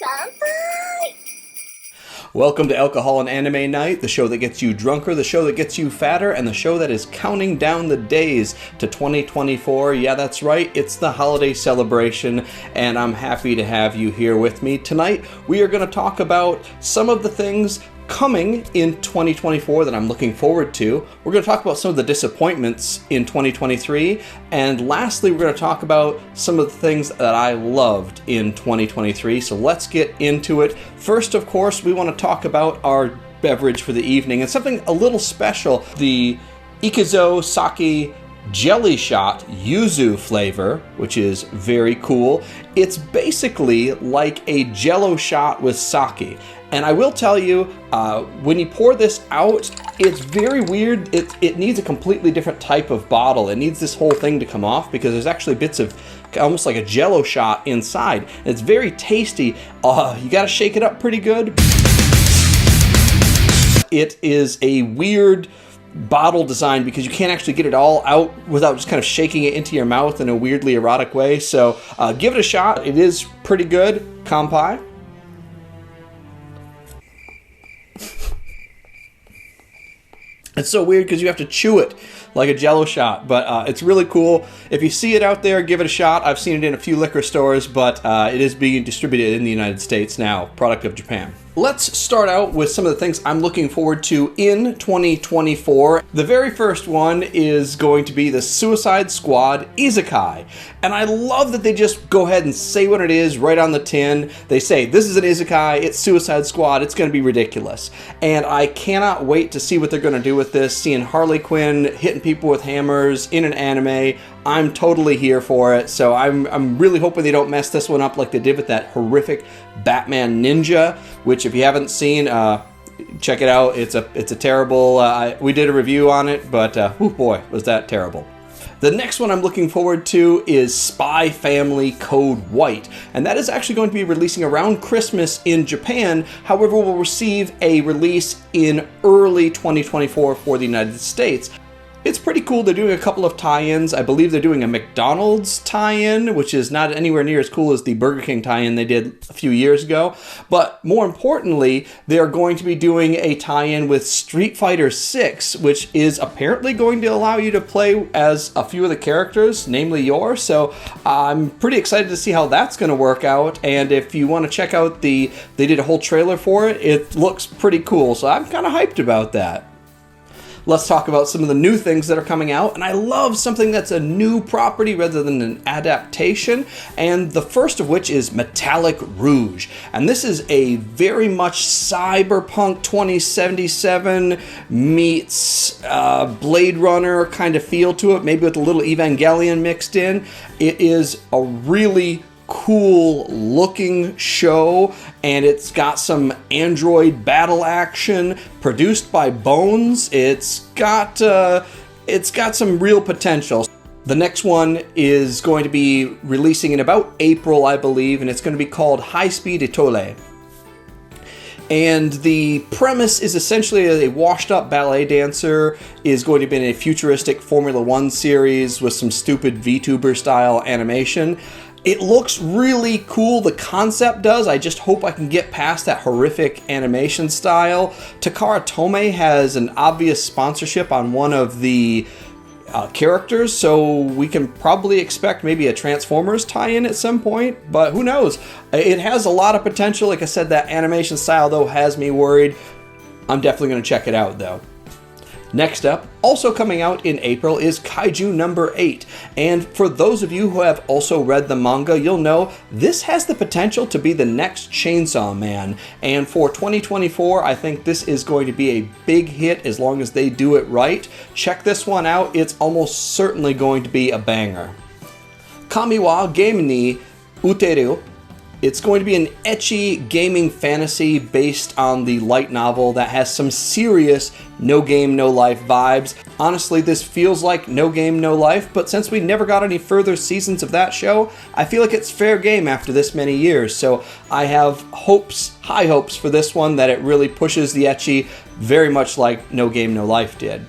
Kanpai! Welcome to Alcohol and Anime Night, the show that gets you drunker, the show that gets you fatter, and the show that is counting down the days to 2024. Yeah, that's right, it's the holiday celebration, and I'm happy to have you here with me. Tonight, we are going to talk about some of the things coming in 2024 that I'm looking forward to. We're going to talk about some of the disappointments in 2023, and lastly, we're going to talk about some of the things that I loved in 2023. So let's get into it. First, of course, we want to talk about our beverage for the evening, and something a little special, the Ikezo sake jelly shot yuzu flavor, which is very cool. It's basically like a jello shot with sake. And I will tell you, when you pour this out, it's very weird. It needs a completely different type of bottle. It needs this whole thing to come off because there's actually bits of almost like a jello shot inside. And it's very tasty. You gotta shake it up pretty good. It is a weird bottle design because you can't actually get it all out without just kind of shaking it into your mouth in a weirdly erotic way. So give it a shot. It is pretty good. Kanpai. It's so weird because you have to chew it like a jello shot, but it's really cool. If you see it out there, give it a shot. I've seen it in a few liquor stores, but it is being distributed in the United States now, product of Japan. Let's start out with some of the things I'm looking forward to in 2024. The very first one is going to be the Suicide Squad Isekai. And I love that they just go ahead and say what it is right on the tin. They say, this is an Isekai, it's Suicide Squad, it's going to be ridiculous. And I cannot wait to see what they're going to do with this. Seeing Harley Quinn hitting people with hammers in an anime, I'm totally here for it. So I'm really hoping they don't mess this one up like they did with that horrific Batman Ninja, which if you haven't seen, check it out. It's a terrible, we did a review on it, but oh boy, was that terrible. The next one I'm looking forward to is Spy Family Code White, and that is actually going to be releasing around Christmas in Japan. However, we'll receive a release in early 2024 for the United States. It's pretty cool. They're doing a couple of tie-ins. I believe they're doing a McDonald's tie-in, which is not anywhere near as cool as the Burger King tie-in they did a few years ago. But more importantly, they're going to be doing a tie-in with Street Fighter 6, which is apparently going to allow you to play as a few of the characters, namely yours. So I'm pretty excited to see how that's going to work out. And if you want to check out they did a whole trailer for it. It looks pretty cool. So I'm kind of hyped about that. Let's talk about some of the new things that are coming out, and I love something that's a new property rather than an adaptation, and the first of which is Metallic Rouge. And this is a very much Cyberpunk 2077 meets Blade Runner kind of feel to it, maybe with a little Evangelion mixed in. It is a really cool looking show, and it's got some android battle action produced by Bones. It's got some real potential. The next one is going to be releasing in about April, I believe, and it's going to be called High Speed Itole. And the premise is essentially a washed up ballet dancer is going to be in a futuristic Formula One series with some stupid VTuber style animation. It looks really cool, the concept does. I just hope I can get past that horrific animation style. Takara Tome has an obvious sponsorship on one of the characters, so we can probably expect maybe a Transformers tie-in at some point, but who knows? It has a lot of potential. Like I said, that animation style, though, has me worried. I'm definitely going to check it out, though. Next up, also coming out in April, is Kaiju number 8. And for those of you who have also read the manga, you'll know this has the potential to be the next Chainsaw Man. And for 2024, I think this is going to be a big hit as long as they do it right. Check this one out. It's almost certainly going to be a banger. Kami wa Game ni Uteru. It's going to be an ecchi gaming fantasy based on the light novel that has some serious No Game, No Life vibes. Honestly, this feels like No Game, No Life, but since we never got any further seasons of that show, I feel like it's fair game after this many years. So I have hopes, high hopes for this one, that it really pushes the ecchi very much like No Game, No Life did.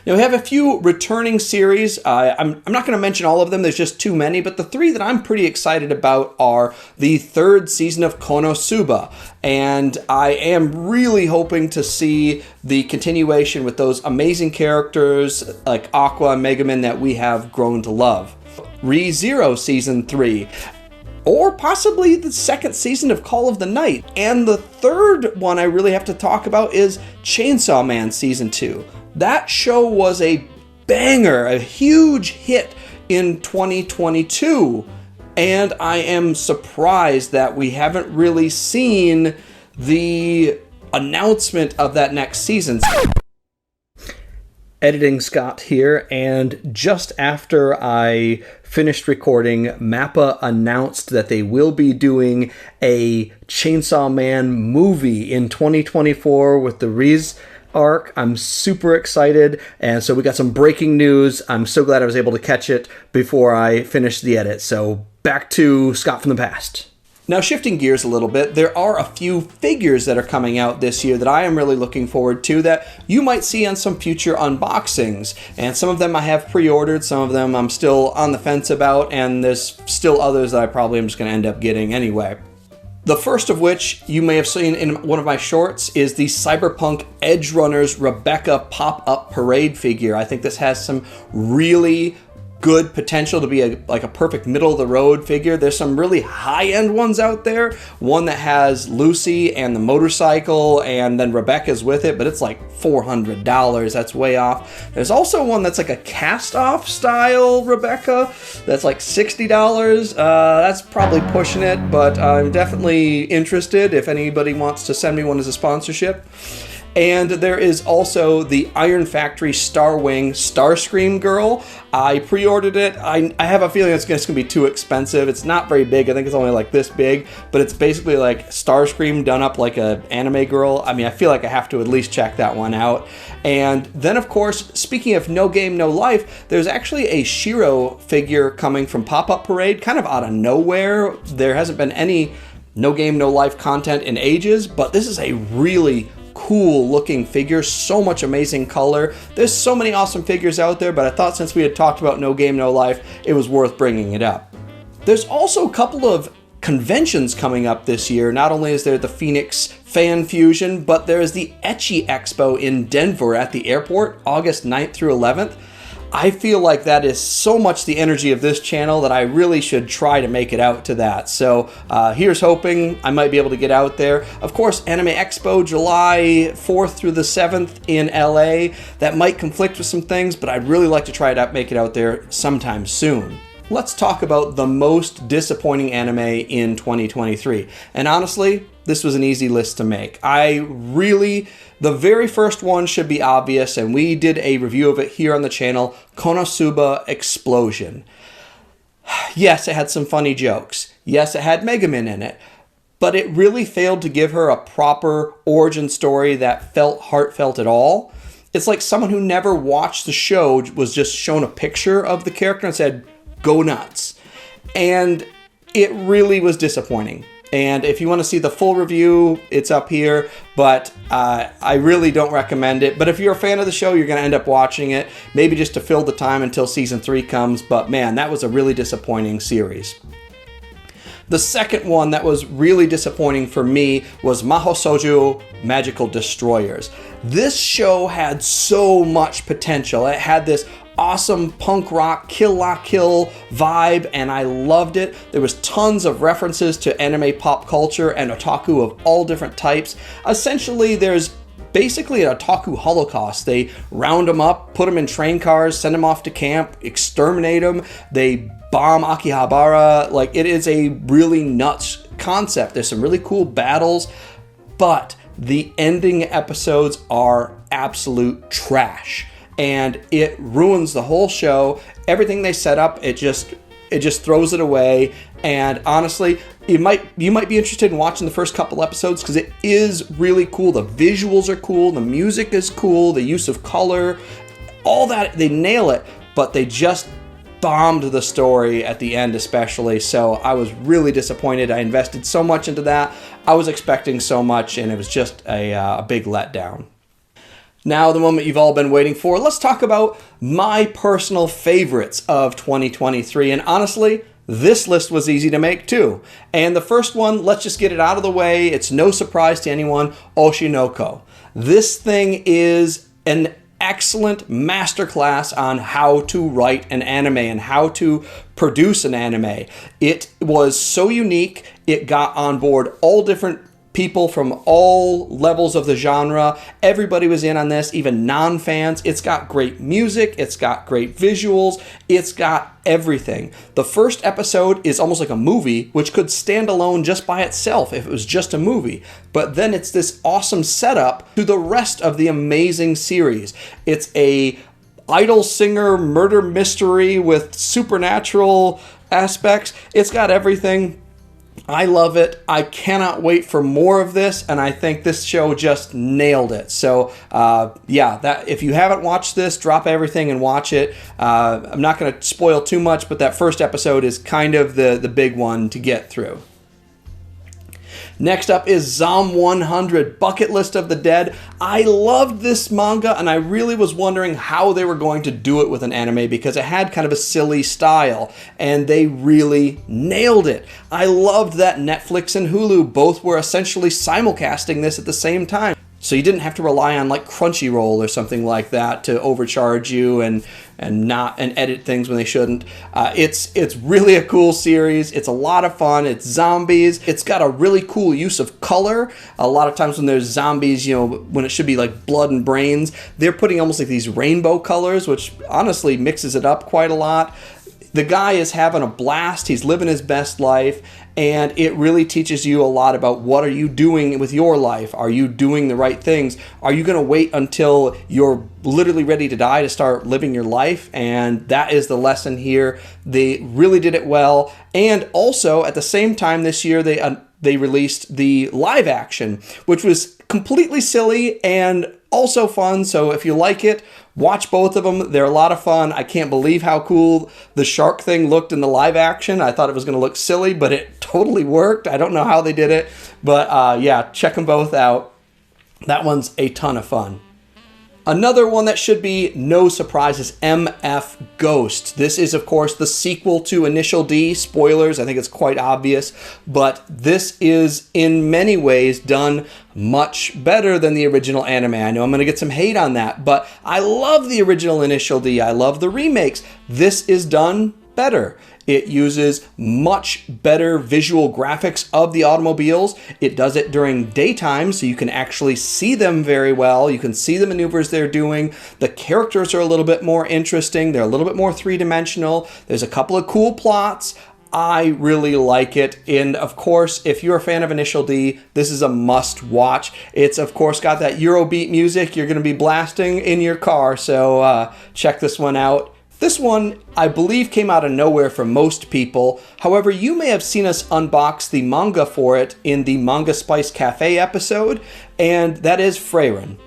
Now, we have a few returning series. I'm not going to mention all of them. There's just too many. But the three that I'm pretty excited about are the third season of Konosuba. And I am really hoping to see the continuation with those amazing characters like Aqua and Megumin that we have grown to love. Re:Zero Season 3. Or possibly the second season of Call of the Night. And the third one I really have to talk about is Chainsaw Man Season 2. That show was a banger, a huge hit in 2022. And I am surprised that we haven't really seen the announcement of that next season. Editing Scott here, and just after I finished recording, Mappa announced that they will be doing a Chainsaw Man movie in 2024 with the Riz arc. I'm super excited, and so we got some breaking news. I'm so glad I was able to catch it before I finished the edit. So back to Scott from the past. Now, shifting gears a little bit, there are a few figures that are coming out this year that I am really looking forward to that you might see on some future unboxings. And some of them I have pre-ordered, some of them I'm still on the fence about, and there's still others that I probably am just going to end up getting anyway. The first of which you may have seen in one of my shorts is the Cyberpunk Edge Runners Rebecca pop-up parade figure. I think this has some really good potential to be like a perfect middle-of-the-road figure. There's some really high-end ones out there. One that has Lucy and the motorcycle, and then Rebecca's with it, but it's like $400. That's way off. There's also one that's like a cast-off style Rebecca that's like $60. That's probably pushing it, but I'm definitely interested if anybody wants to send me one as a sponsorship. And there is also the Iron Factory Starwing Starscream girl. I pre-ordered it. I have a feeling it's going to be too expensive. It's not very big. I think it's only like this big, but it's basically like Starscream done up like an anime girl. I mean, I feel like I have to at least check that one out. And then, of course, speaking of No Game, No Life, there's actually a Shiro figure coming from Pop-Up Parade, kind of out of nowhere. There hasn't been any No Game, No Life content in ages, but this is a really cool looking figure, so much amazing color. There's so many awesome figures out there, but I thought since we had talked about No Game, No Life, it was worth bringing it up. There's also a couple of conventions coming up this year. Not only is there the Phoenix Fan Fusion, but there's the Ecchi Expo in Denver at the airport, August 9th through 11th. I feel like that is so much the energy of this channel that I really should try to make it out to that. So here's hoping I might be able to get out there. Of course, Anime Expo, July 4th through the 7th in LA. That might conflict with some things, but I'd really like to try to make it out there sometime soon. Let's talk about the most disappointing anime in 2023. And honestly, this was an easy list to make. The very first one should be obvious, and we did a review of it here on the channel, Konosuba Explosion. Yes, it had some funny jokes. Yes, it had Megumin in it. But it really failed to give her a proper origin story that felt heartfelt at all. It's like someone who never watched the show was just shown a picture of the character and said, "Go nuts." And it really was disappointing. And if you want to see the full review, it's up here, but I really don't recommend it. But if you're a fan of the show, you're going to end up watching it, maybe just to fill the time until season 3 comes. But man, that was a really disappointing series. The second one that was really disappointing for me was Mahou Shoujo Magical Destroyers. This show had so much potential. It had this awesome punk rock Kill La Kill vibe, and I loved it. There was tons of references to anime pop culture and otaku of all different types. Essentially, there's basically an otaku holocaust. They round them up, put them in train cars, send them off to camp, exterminate them. They bomb Akihabara. Like, it is a really nuts concept. There's some really cool battles, but the ending episodes are absolute trash. And it ruins the whole show. Everything they set up, it just throws it away. And honestly, you might be interested in watching the first couple episodes because it is really cool. The visuals are cool, the music is cool, the use of color, all that, they nail it, but they just bombed the story at the end especially. So I was really disappointed. I invested so much into that. I was expecting so much, and it was just a big letdown. Now, the moment you've all been waiting for, let's talk about my personal favorites of 2023. And honestly, this list was easy to make too. And the first one, let's just get it out of the way. It's no surprise to anyone, Oshinoko. This thing is an excellent masterclass on how to write an anime and how to produce an anime. It was so unique. It got on board all different people from all levels of the genre. Everybody was in on this, even non-fans. It's got great music. It's got great visuals. It's got everything. The first episode is almost like a movie, which could stand alone just by itself if it was just a movie. But then it's this awesome setup to the rest of the amazing series. It's a idol singer murder mystery with supernatural aspects. It's got everything. I love it. I cannot wait for more of this, and I think this show just nailed it. So, that if you haven't watched this, drop everything and watch it. I'm not going to spoil too much, but that first episode is kind of the big one to get through. Next up is Zom 100, Bucket List of the Dead. I loved this manga, and I really was wondering how they were going to do it with an anime because it had kind of a silly style, and they really nailed it. I loved that Netflix and Hulu both were essentially simulcasting this at the same time. So you didn't have to rely on like Crunchyroll or something like that to overcharge you and edit things when they shouldn't. It's really a cool series. It's a lot of fun. It's zombies. It's got a really cool use of color. A lot of times when there's zombies, when it should be like blood and brains, they're putting almost like these rainbow colors, which honestly mixes it up quite a lot. The guy is having a blast. He's living his best life, and it really teaches you a lot about what are you doing with your life. Are you doing the right things? Are you going to wait until you're literally ready to die to start living your life? And that is the lesson here. They really did it well. And also, at the same time this year, they released the live action, which was completely silly and also fun. So if you like it, watch both of them. They're a lot of fun. I can't believe how cool the shark thing looked in the live action. I thought it was going to look silly, but it totally worked. I don't know how they did it, but check them both out. That one's a ton of fun. Another one that should be no surprise is MF Ghost. This is, of course, the sequel to Initial D. Spoilers, I think it's quite obvious, but this is in many ways done much better than the original anime. I know I'm going to get some hate on that, but I love the original Initial D. I love the remakes. This is done better. It uses much better visual graphics of the automobiles. It does it during daytime, so you can actually see them very well. You can see the maneuvers they're doing. The characters are a little bit more interesting. They're a little bit more three-dimensional. There's a couple of cool plots. I really like it. And of course, if you're a fan of Initial D, this is a must watch. It's of course got that Eurobeat music you're going to be blasting in your car, so check this one out. This one, I believe, came out of nowhere for most people. However, you may have seen us unbox the manga for it in the Manga Spice Cafe episode, and that is Frieren.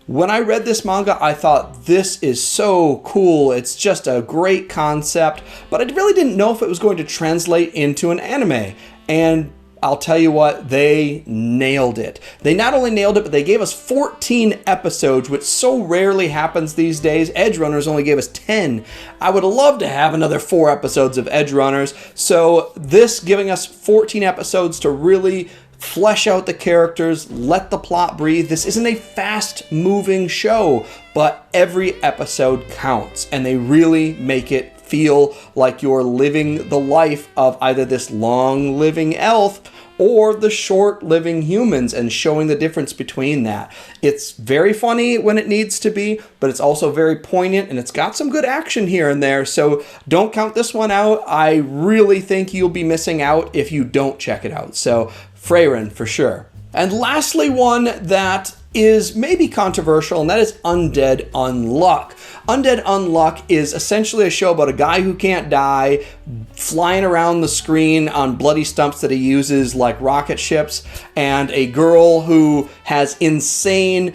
When I read this manga, I thought, this is so cool. It's just a great concept, but I really didn't know if it was going to translate into an anime. And I'll tell you what, they nailed it. They not only nailed it, but they gave us 14 episodes, which so rarely happens these days. Edge Runners only gave us 10. I would love to have another 4 episodes of Edge Runners. So this giving us 14 episodes to really flesh out the characters, let the plot breathe. This isn't a fast-moving show, but every episode counts, and they really make it feel like you're living the life of either this long-living elf or the short-living humans and showing the difference between that. It's very funny when it needs to be, but it's also very poignant, and it's got some good action here and there, so don't count this one out. I really think you'll be missing out if you don't check it out. So Frieren for sure. And lastly, one that is maybe controversial, and that is Undead Unluck. Undead Unluck is essentially a show about a guy who can't die, flying around the screen on bloody stumps that he uses like rocket ships, and a girl who has insane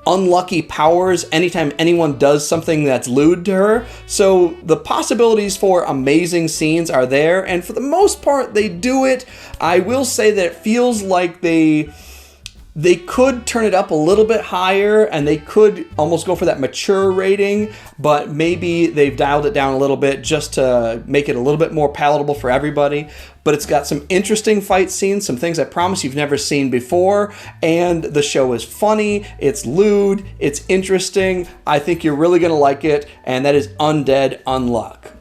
unlucky powers anytime anyone does something that's lewd to her. So the possibilities for amazing scenes are there, and for the most part they do it. I will say that it feels like they They could turn it up a little bit higher, and they could almost go for that mature rating, but maybe they've dialed it down a little bit just to make it a little bit more palatable for everybody. But it's got some interesting fight scenes, some things I promise you've never seen before, and the show is funny, it's lewd, it's interesting. I think you're really going to like it, and that is Undead Unluck.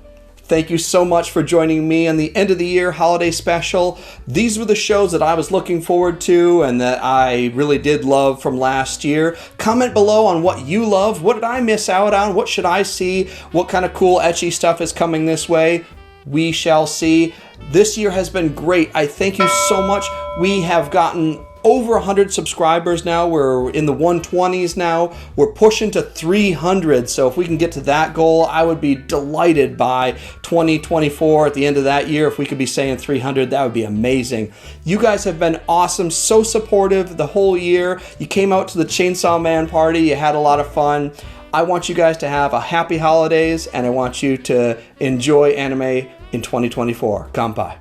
Thank you so much for joining me on the end of the year holiday special. These were the shows that I was looking forward to and that I really did love from last year. Comment below on what you love. What did I miss out on? What should I see? What kind of cool ecchi stuff is coming this way? We shall see. This year has been great. I thank you so much. We have gotten over 100 subscribers now. We're in the 120s now. We're pushing to 300. So if we can get to that goal, I would be delighted by 2024 at the end of that year. If we could be saying 300, that would be amazing. You guys have been awesome, so supportive the whole year. You came out to the Chainsaw Man party. You had a lot of fun. I want you guys to have a happy holidays, and I want you to enjoy anime in 2024. Kanpai.